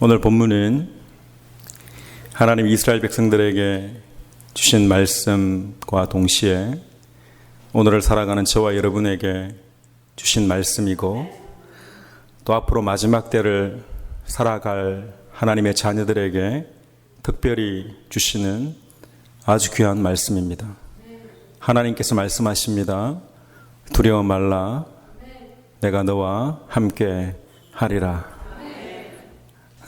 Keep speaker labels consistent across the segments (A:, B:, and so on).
A: 오늘 본문은 하나님 이스라엘 백성들에게 주신 말씀과 동시에 오늘을 살아가는 저와 여러분에게 주신 말씀이고, 또 앞으로 마지막 때를 살아갈 하나님의 자녀들에게 특별히 주시는 아주 귀한 말씀입니다. 하나님께서 말씀하십니다. 두려워 말라, 내가 너와 함께 하리라.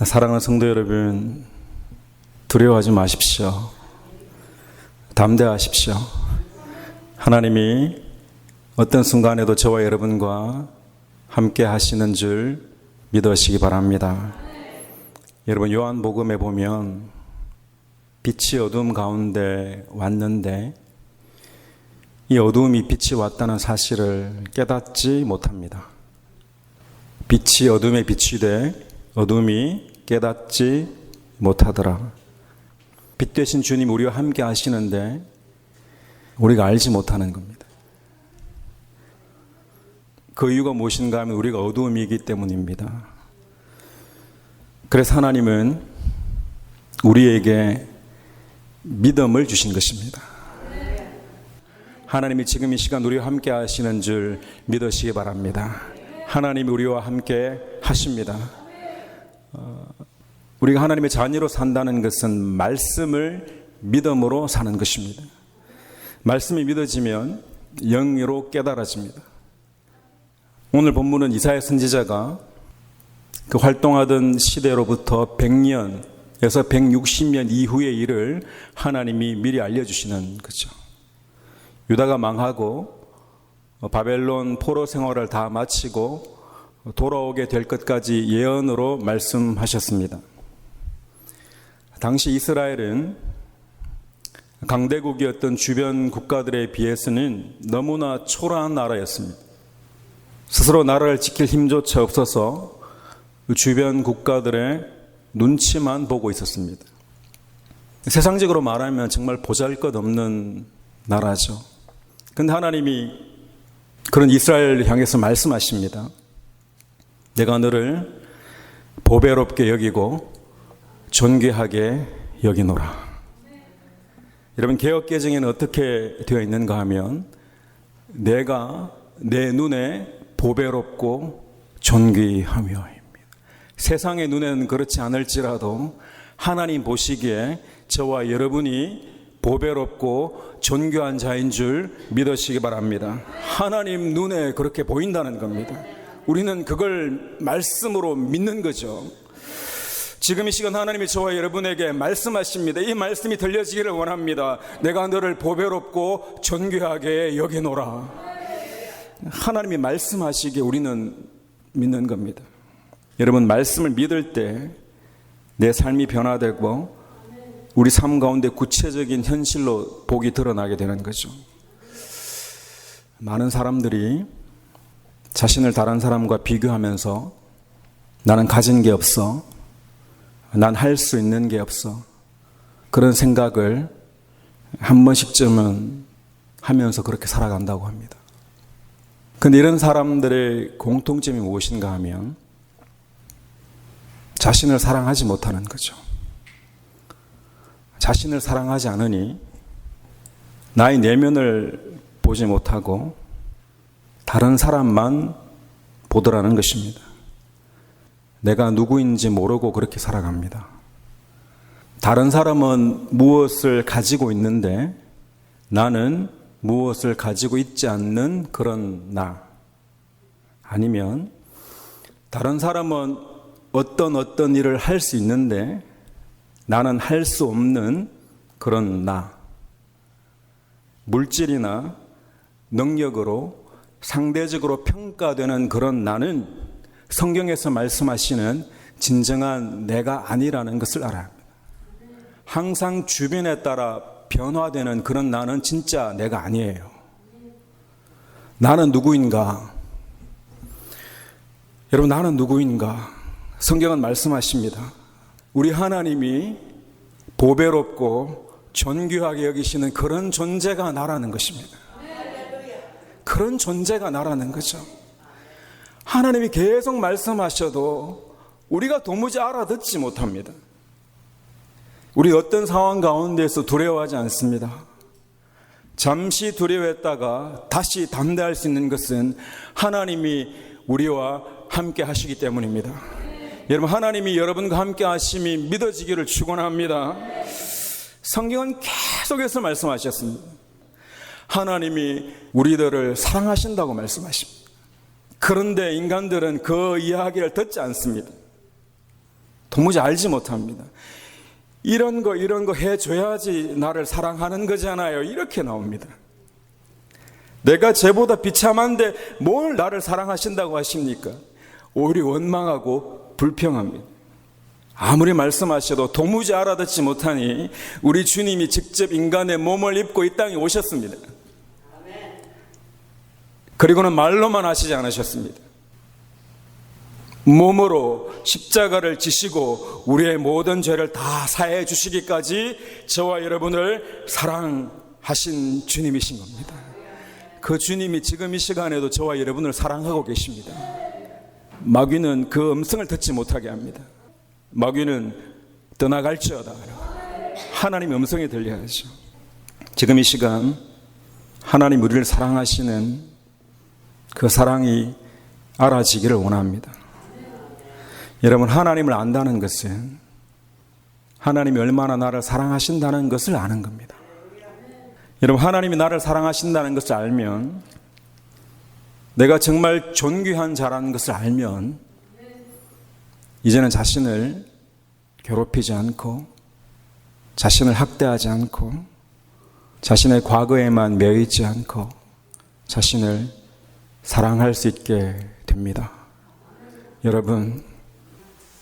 A: 사랑하는 성도 여러분, 두려워하지 마십시오. 담대하십시오. 하나님이 어떤 순간에도 저와 여러분과 함께 하시는 줄 믿으시기 바랍니다. 여러분, 요한복음에 보면 빛이 어둠 가운데 왔는데 이 어두움이 빛이 왔다는 사실을 깨닫지 못합니다. 빛이 어둠에 비추되 어둠이 깨닫지 못하더라. 빛 되신 주님 우리와 함께 하시는데 우리가 알지 못하는 겁니다. 그 이유가 무엇인가 하면 우리가 어두움이기 때문입니다. 그래서 하나님은 우리에게 믿음을 주신 것입니다. 하나님이 지금 이 시간 우리와 함께 하시는 줄 믿으시기 바랍니다. 하나님이 우리와 함께 하십니다. 우리가 하나님의 자녀로 산다는 것은 말씀을 믿음으로 사는 것입니다. 말씀이 믿어지면 영으로 깨달아집니다. 오늘 본문은 이사야 선지자가 그 활동하던 시대로부터 100년에서 160년 이후의 일을 하나님이 미리 알려주시는 거죠. 유다가 망하고 바벨론 포로 생활을 다 마치고 돌아오게 될 것까지 예언으로 말씀하셨습니다. 당시 이스라엘은 강대국이었던 주변 국가들에 비해서는 너무나 초라한 나라였습니다. 스스로 나라를 지킬 힘조차 없어서 주변 국가들의 눈치만 보고 있었습니다. 세상적으로 말하면 정말 보잘것없는 나라죠. 그런데 하나님이 그런 이스라엘을 향해서 말씀하십니다. 내가 너를 보배롭게 여기고 존귀하게 여기노라. 여러분, 개역개정에는 어떻게 되어 있는가 하면 내가 내 눈에 보배롭고 존귀하며입니다. 세상의 눈에는 그렇지 않을지라도 하나님 보시기에 저와 여러분이 보배롭고 존귀한 자인 줄 믿으시기 바랍니다. 하나님 눈에 그렇게 보인다는 겁니다. 우리는 그걸 말씀으로 믿는 거죠. 지금 이 시간 하나님이 저와 여러분에게 말씀하십니다. 이 말씀이 들려지기를 원합니다. 내가 너를 보배롭고 존귀하게 여기노라. 하나님이 말씀하시기에 우리는 믿는 겁니다. 여러분, 말씀을 믿을 때 내 삶이 변화되고 우리 삶 가운데 구체적인 현실로 복이 드러나게 되는 거죠. 많은 사람들이 자신을 다른 사람과 비교하면서 나는 가진 게 없어, 난 할 수 있는 게 없어, 그런 생각을 한 번씩쯤은 하면서 그렇게 살아간다고 합니다. 그런데 이런 사람들의 공통점이 무엇인가 하면 자신을 사랑하지 못하는 거죠. 자신을 사랑하지 않으니 나의 내면을 보지 못하고 다른 사람만 보더라는 것입니다. 내가 누구인지 모르고 그렇게 살아갑니다. 다른 사람은 무엇을 가지고 있는데 나는 무엇을 가지고 있지 않는 그런 나. 아니면 다른 사람은 어떤 일을 할 수 있는데 나는 할 수 없는 그런 나. 물질이나 능력으로 상대적으로 평가되는 그런 나는 성경에서 말씀하시는 진정한 내가 아니라는 것을 알아야 합니다. 항상 주변에 따라 변화되는 그런 나는 진짜 내가 아니에요. 나는 누구인가? 여러분, 나는 누구인가? 성경은 말씀하십니다. 우리 하나님이 보배롭고 존귀하게 여기시는 그런 존재가 나라는 것입니다. 그런 존재가 나라는 거죠. 하나님이 계속 말씀하셔도 우리가 도무지 알아듣지 못합니다. 우리 어떤 상황 가운데서 두려워하지 않습니다. 잠시 두려워했다가 다시 담대할 수 있는 것은 하나님이 우리와 함께 하시기 때문입니다. 여러분, 하나님이 여러분과 함께 하심이 믿어지기를 축원합니다. 성경은 계속해서 말씀하셨습니다. 하나님이 우리들을 사랑하신다고 말씀하십니다. 그런데 인간들은 그 이야기를 듣지 않습니다. 도무지 알지 못합니다. 이런 거 해줘야지 나를 사랑하는 거잖아요. 이렇게 나옵니다. 내가 쟤보다 비참한데 뭘 나를 사랑하신다고 하십니까? 오히려 원망하고 불평합니다. 아무리 말씀하셔도 도무지 알아듣지 못하니 우리 주님이 직접 인간의 몸을 입고 이 땅에 오셨습니다. 그리고는 말로만 하시지 않으셨습니다. 몸으로 십자가를 지시고 우리의 모든 죄를 다 사해 주시기까지 저와 여러분을 사랑하신 주님이신 겁니다. 그 주님이 지금 이 시간에도 저와 여러분을 사랑하고 계십니다. 마귀는 그 음성을 듣지 못하게 합니다. 마귀는 떠나갈지어다. 하나님의 음성이 들려야죠. 지금 이 시간 하나님 우리를 사랑하시는 그 사랑이 알아지기를 원합니다. 여러분, 하나님을 안다는 것은 하나님이 얼마나 나를 사랑하신다는 것을 아는 겁니다. 여러분, 하나님이 나를 사랑하신다는 것을 알면, 내가 정말 존귀한 자라는 것을 알면 이제는 자신을 괴롭히지 않고 자신을 학대하지 않고 자신의 과거에만 매이지 않고 자신을 사랑할 수 있게 됩니다. 여러분,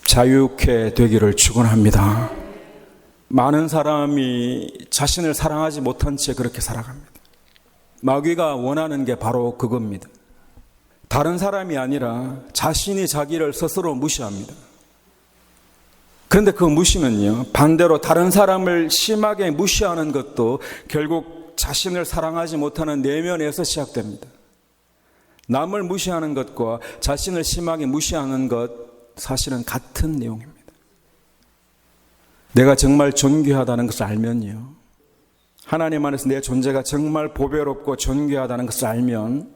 A: 자유케 되기를 축원합니다. 많은 사람이 자신을 사랑하지 못한 채 그렇게 살아갑니다. 마귀가 원하는 게 바로 그겁니다. 다른 사람이 아니라 자신이 자기를 스스로 무시합니다. 그런데 그 무시는요, 반대로 다른 사람을 심하게 무시하는 것도 결국 자신을 사랑하지 못하는 내면에서 시작됩니다. 남을 무시하는 것과 자신을 심하게 무시하는 것, 사실은 같은 내용입니다. 내가 정말 존귀하다는 것을 알면요, 하나님 안에서 내 존재가 정말 보배롭고 존귀하다는 것을 알면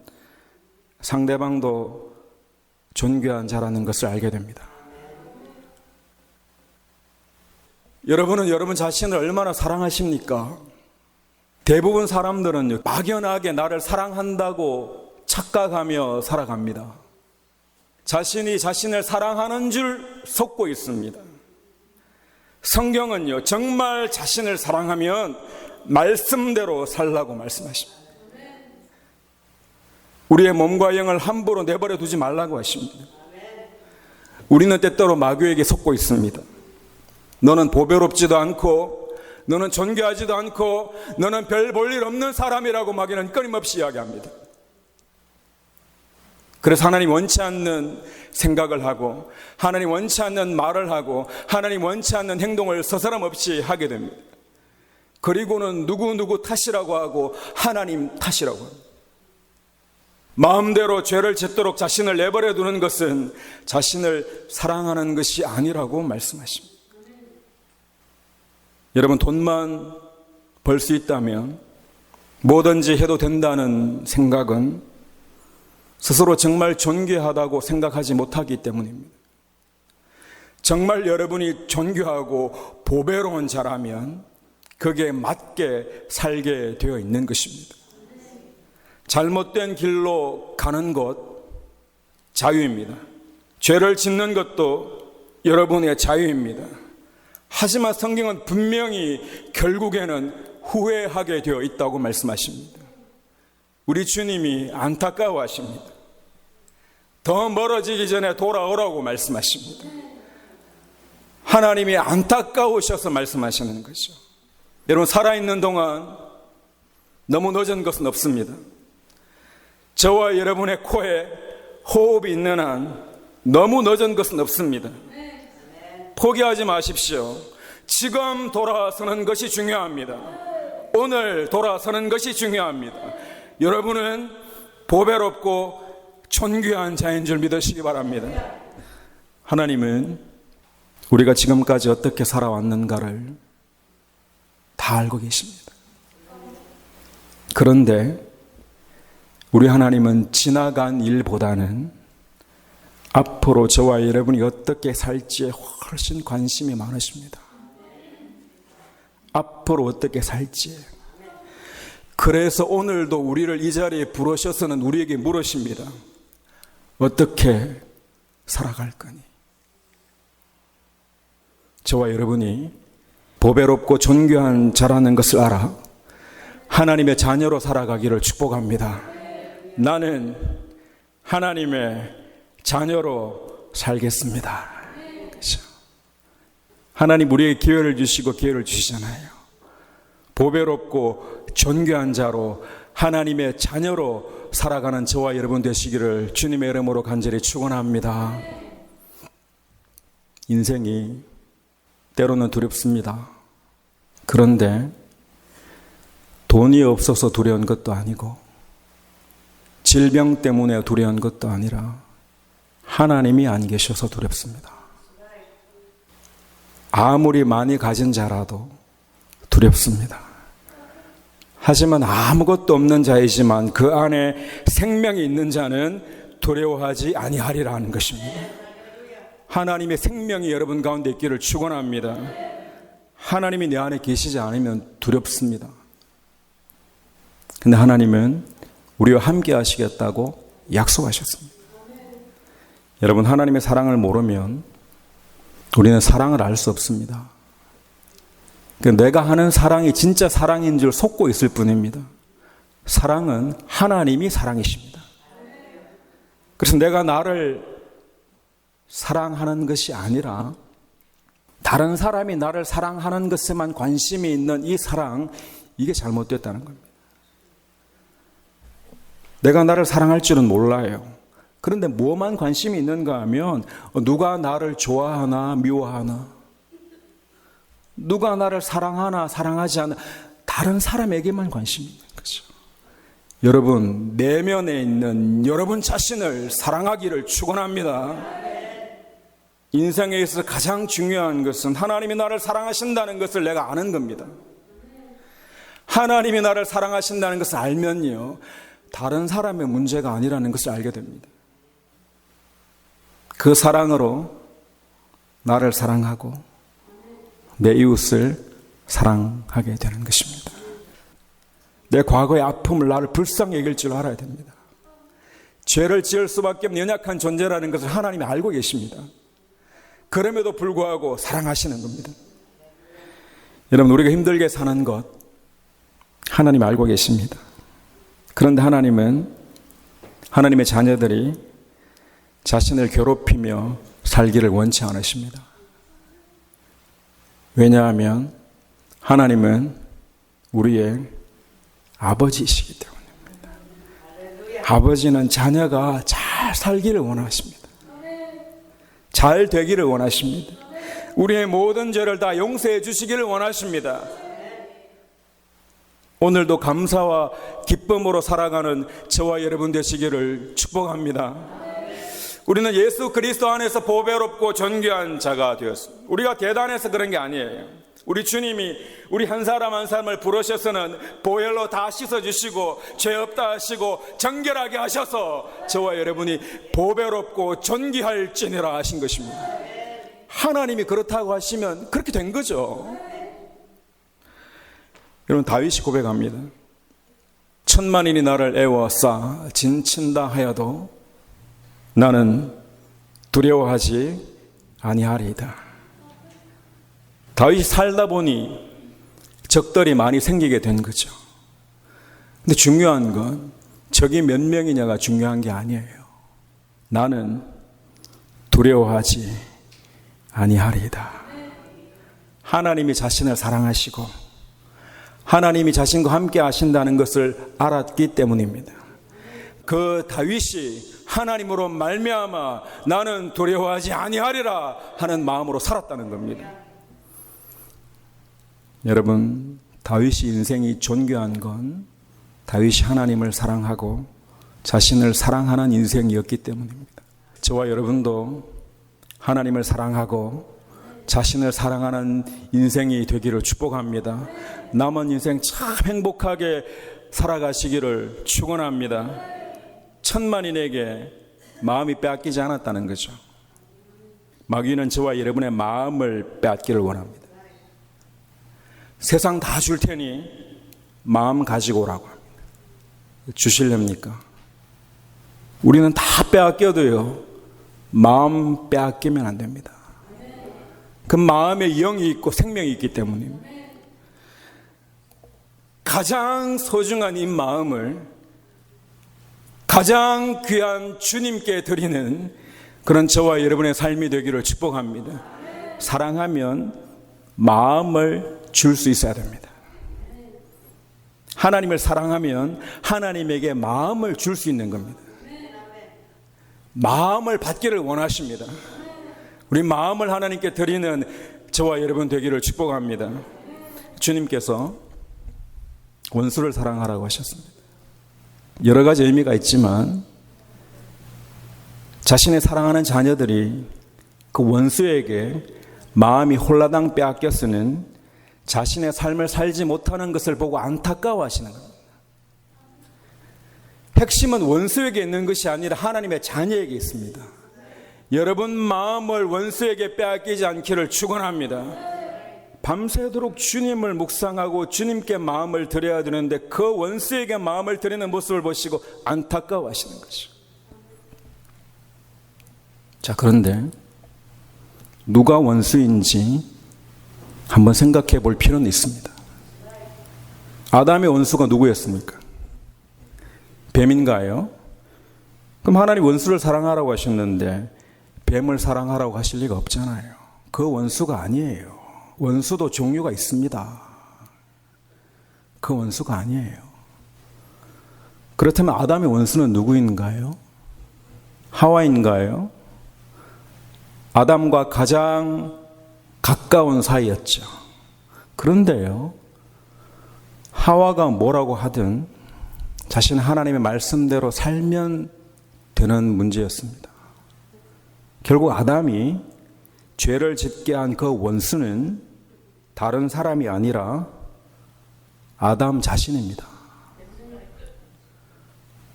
A: 상대방도 존귀한 자라는 것을 알게 됩니다. 여러분은 여러분 자신을 얼마나 사랑하십니까? 대부분 사람들은 막연하게 나를 사랑한다고 착각하며 살아갑니다. 자신이 자신을 사랑하는 줄 속고 있습니다. 성경은요, 정말 자신을 사랑하면 말씀대로 살라고 말씀하십니다. 우리의 몸과 영을 함부로 내버려 두지 말라고 하십니다. 우리는 때때로 마귀에게 속고 있습니다. 너는 보배롭지도 않고 너는 존귀하지도 않고 너는 별 볼 일 없는 사람이라고 마귀는 끊임없이 이야기합니다. 그래서 하나님 원치 않는 생각을 하고 하나님 원치 않는 말을 하고 하나님 원치 않는 행동을 서스럼없이 하게 됩니다. 그리고는 누구 탓이라고 하고 하나님 탓이라고 합니다. 마음대로 죄를 짓도록 자신을 내버려 두는 것은 자신을 사랑하는 것이 아니라고 말씀하십니다. 여러분, 돈만 벌 수 있다면 뭐든지 해도 된다는 생각은 스스로 정말 존귀하다고 생각하지 못하기 때문입니다. 정말 여러분이 존귀하고 보배로운 자라면 거기에 맞게 살게 되어 있는 것입니다. 잘못된 길로 가는 것 자유입니다. 죄를 짓는 것도 여러분의 자유입니다. 하지만 성경은 분명히 결국에는 후회하게 되어 있다고 말씀하십니다. 우리 주님이 안타까워하십니다. 더 멀어지기 전에 돌아오라고 말씀하십니다. 하나님이 안타까우셔서 말씀하시는 거죠. 여러분, 살아있는 동안 너무 늦은 것은 없습니다. 저와 여러분의 코에 호흡이 있는 한 너무 늦은 것은 없습니다. 포기하지 마십시오. 지금 돌아서는 것이 중요합니다. 오늘 돌아서는 것이 중요합니다. 여러분은 보배롭고 존귀한 자인 줄 믿으시기 바랍니다. 하나님은 우리가 지금까지 어떻게 살아왔는가를 다 알고 계십니다. 그런데 우리 하나님은 지나간 일보다는 앞으로 저와 여러분이 어떻게 살지에 훨씬 관심이 많으십니다. 앞으로 어떻게 살지에. 그래서 오늘도 우리를 이 자리에 부르셔서는 우리에게 물으십니다. 어떻게 살아갈 거니? 저와 여러분이 보배롭고 존귀한 자라는 것을 알아 하나님의 자녀로 살아가기를 축복합니다. 나는 하나님의 자녀로 살겠습니다. 그렇죠? 하나님 우리에게 기회를 주시고 기회를 주시잖아요. 보배롭고 존귀한 자로 하나님의 자녀로 살아가는 저와 여러분 되시기를 주님의 이름으로 간절히 축원합니다. 인생이 때로는 두렵습니다. 그런데 돈이 없어서 두려운 것도 아니고 질병 때문에 두려운 것도 아니라 하나님이 안 계셔서 두렵습니다. 아무리 많이 가진 자라도 두렵습니다. 하지만 아무것도 없는 자이지만 그 안에 생명이 있는 자는 두려워하지 아니하리라는 것입니다. 하나님의 생명이 여러분 가운데 있기를 축원합니다. 하나님이 내 안에 계시지 않으면 두렵습니다. 근데 하나님은 우리와 함께 하시겠다고 약속하셨습니다. 여러분, 하나님의 사랑을 모르면 우리는 사랑을 알 수 없습니다. 내가 하는 사랑이 진짜 사랑인 줄 속고 있을 뿐입니다. 사랑은 하나님이 사랑이십니다. 그래서 내가 나를 사랑하는 것이 아니라 다른 사람이 나를 사랑하는 것에만 관심이 있는 이 사랑, 이게 잘못됐다는 겁니다. 내가 나를 사랑할 줄은 몰라요. 그런데 뭐만 관심이 있는가 하면 누가 나를 좋아하나 미워하나, 누가 나를 사랑하나 사랑하지 않나, 다른 사람에게만 관심이 있는 거죠. 여러분, 내면에 있는 여러분 자신을 사랑하기를 축원합니다. 인생에 있어서 가장 중요한 것은 하나님이 나를 사랑하신다는 것을 내가 아는 겁니다. 하나님이 나를 사랑하신다는 것을 알면요, 다른 사람의 문제가 아니라는 것을 알게 됩니다. 그 사랑으로 나를 사랑하고 내 이웃을 사랑하게 되는 것입니다. 내 과거의 아픔을 나를 불쌍히 여길 줄 알아야 됩니다. 죄를 지을 수밖에 없는 연약한 존재라는 것을 하나님이 알고 계십니다. 그럼에도 불구하고 사랑하시는 겁니다. 여러분, 우리가 힘들게 사는 것 하나님 알고 계십니다. 그런데 하나님은 하나님의 자녀들이 자신을 괴롭히며 살기를 원치 않으십니다. 왜냐하면 하나님은 우리의 아버지이시기 때문입니다. 아버지는 자녀가 잘 살기를 원하십니다. 잘 되기를 원하십니다. 우리의 모든 죄를 다 용서해 주시기를 원하십니다. 오늘도 감사와 기쁨으로 살아가는 저와 여러분 되시기를 축복합니다. 우리는 예수 그리스도 안에서 보배롭고 존귀한 자가 되었습니다. 우리가 대단해서 그런 게 아니에요. 우리 주님이 우리 한 사람 한 사람을 부르셔서는 보혈로 다 씻어주시고 죄 없다 하시고 정결하게 하셔서 저와 여러분이 보배롭고 존귀할지니라 하신 것입니다. 하나님이 그렇다고 하시면 그렇게 된 거죠. 여러분, 다윗이 고백합니다. 천만인이 나를 애워싸 진친다 하여도 나는 두려워하지 아니하리이다. 다윗이 살다 보니 적들이 많이 생기게 된 거죠. 근데 중요한 건 적이 몇 명이냐가 중요한 게 아니에요. 나는 두려워하지 아니하리이다. 하나님이 자신을 사랑하시고 하나님이 자신과 함께 하신다는 것을 알았기 때문입니다. 그 다윗이 하나님으로 말미암아 나는 두려워하지 아니하리라 하는 마음으로 살았다는 겁니다. 여러분, 다윗이 인생이 존귀한 건 다윗이 하나님을 사랑하고 자신을 사랑하는 인생이었기 때문입니다. 저와 여러분도 하나님을 사랑하고 자신을 사랑하는 인생이 되기를 축복합니다. 남은 인생 참 행복하게 살아가시기를 축원합니다. 천만인에게 마음이 빼앗기지 않았다는 거죠. 마귀는 저와 여러분의 마음을 빼앗기를 원합니다. 세상 다 줄 테니 마음 가지고 오라고 합니다. 주실렵니까? 우리는 다 빼앗겨도요, 마음 빼앗기면 안 됩니다. 그 마음에 영이 있고 생명이 있기 때문입니다. 가장 소중한 이 마음을 가장 귀한 주님께 드리는 그런 저와 여러분의 삶이 되기를 축복합니다. 사랑하면 마음을 줄 수 있어야 됩니다. 하나님을 사랑하면 하나님에게 마음을 줄 수 있는 겁니다. 마음을 받기를 원하십니다. 우리 마음을 하나님께 드리는 저와 여러분 되기를 축복합니다. 주님께서 원수를 사랑하라고 하셨습니다. 여러 가지 의미가 있지만 자신의 사랑하는 자녀들이 그 원수에게 마음이 홀라당 빼앗겼으는 자신의 삶을 살지 못하는 것을 보고 안타까워하시는 겁니다. 핵심은 원수에게 있는 것이 아니라 하나님의 자녀에게 있습니다. 여러분 마음을 원수에게 빼앗기지 않기를 축원합니다. 밤새도록 주님을 묵상하고 주님께 마음을 드려야 되는데 그 원수에게 마음을 드리는 모습을 보시고 안타까워하시는 거죠. 자, 그런데 누가 원수인지 한번 생각해 볼 필요는 있습니다. 아담의 원수가 누구였습니까? 뱀인가요? 그럼 하나님 원수를 사랑하라고 하셨는데 뱀을 사랑하라고 하실 리가 없잖아요. 그 원수가 아니에요. 원수도 종류가 있습니다. 그 원수가 아니에요. 그렇다면 아담의 원수는 누구인가요? 하와인가요? 아담과 가장 가까운 사이였죠. 그런데요, 하와가 뭐라고 하든 자신은 하나님의 말씀대로 살면 되는 문제였습니다. 결국 아담이 죄를 짓게 한 그 원수는 다른 사람이 아니라 아담 자신입니다.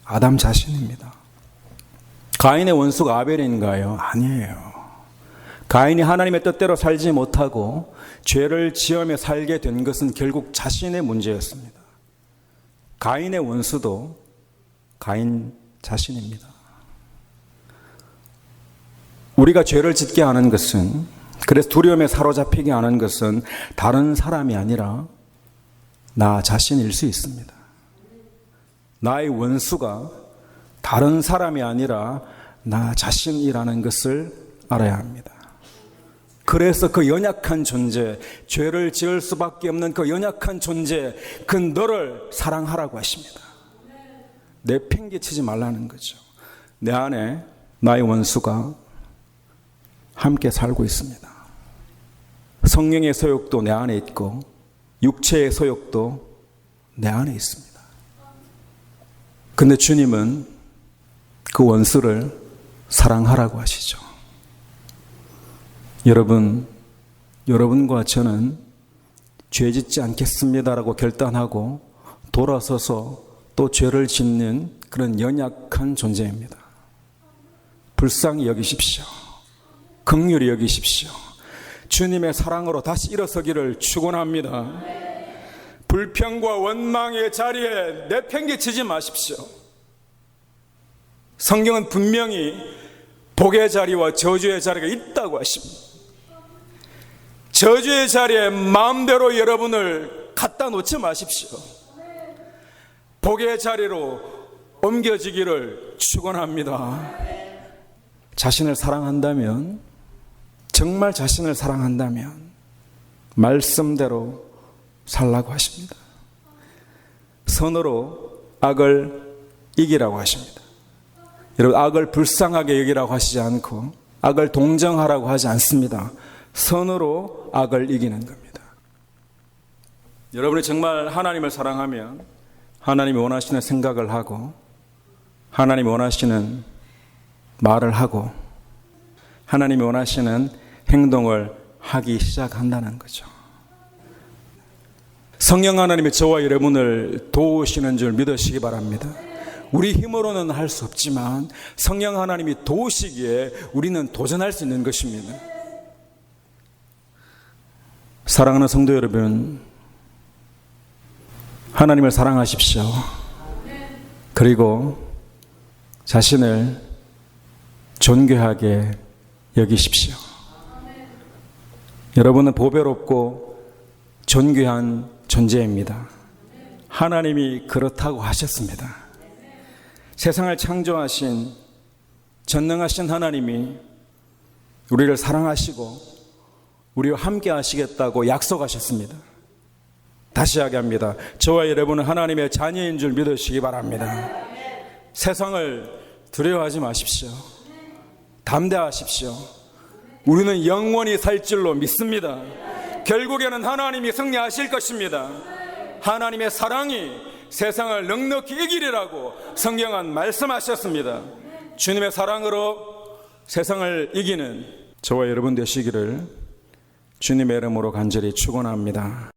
A: 아담 자신입니다. 가인의 원수가 아벨인가요? 아니에요. 가인이 하나님의 뜻대로 살지 못하고 죄를 지으며 살게 된 것은 결국 자신의 문제였습니다. 가인의 원수도 가인 자신입니다. 우리가 죄를 짓게 하는 것은, 그래서 두려움에 사로잡히게 하는 것은 다른 사람이 아니라 나 자신일 수 있습니다. 나의 원수가 다른 사람이 아니라 나 자신이라는 것을 알아야 합니다. 그래서 그 연약한 존재, 죄를 지을 수밖에 없는 그 연약한 존재, 그 너를 사랑하라고 하십니다. 내팽개치지 말라는 거죠. 내 안에 나의 원수가 함께 살고 있습니다. 성령의 소욕도 내 안에 있고 육체의 소욕도 내 안에 있습니다. 근데 주님은 그 원수를 사랑하라고 하시죠. 여러분과 저는 죄 짓지 않겠습니다라고 결단하고 돌아서서 또 죄를 짓는 그런 연약한 존재입니다. 불쌍히 여기십시오. 긍휼히 여기십시오. 주님의 사랑으로 다시 일어서기를 축원합니다. 불평과 원망의 자리에 내팽개치지 마십시오. 성경은 분명히 복의 자리와 저주의 자리가 있다고 하십니다. 저주의 자리에 마음대로 여러분을 갖다 놓지 마십시오. 복의 자리로 옮겨지기를 축원합니다. 자신을 사랑한다면, 정말 자신을 사랑한다면 말씀대로 살라고 하십니다. 선으로 악을 이기라고 하십니다. 여러분, 악을 불쌍하게 여기라고 하시지 않고 악을 동정하라고 하지 않습니다. 선으로 악을 이기는 겁니다. 여러분이 정말 하나님을 사랑하면 하나님이 원하시는 생각을 하고 하나님이 원하시는 말을 하고 하나님이 원하시는 행동을 하기 시작한다는 거죠. 성령 하나님이 저와 여러분을 도우시는 줄 믿으시기 바랍니다. 우리 힘으로는 할 수 없지만 성령 하나님이 도우시기에 우리는 도전할 수 있는 것입니다. 사랑하는 성도 여러분, 하나님을 사랑하십시오. 그리고 자신을 존귀하게 여기십시오. 여러분은 보배롭고 존귀한 존재입니다. 하나님이 그렇다고 하셨습니다. 세상을 창조하신 전능하신 하나님이 우리를 사랑하시고 우리와 함께 하시겠다고 약속하셨습니다. 다시 이야기합니다. 저와 여러분은 하나님의 자녀인 줄 믿으시기 바랍니다. 세상을 두려워하지 마십시오. 담대하십시오. 우리는 영원히 살 줄로 믿습니다. 결국에는 하나님이 승리하실 것입니다. 하나님의 사랑이 세상을 넉넉히 이기리라고 성경은 말씀하셨습니다. 주님의 사랑으로 세상을 이기는 저와 여러분 되시기를 주님의 이름으로 간절히 축원합니다.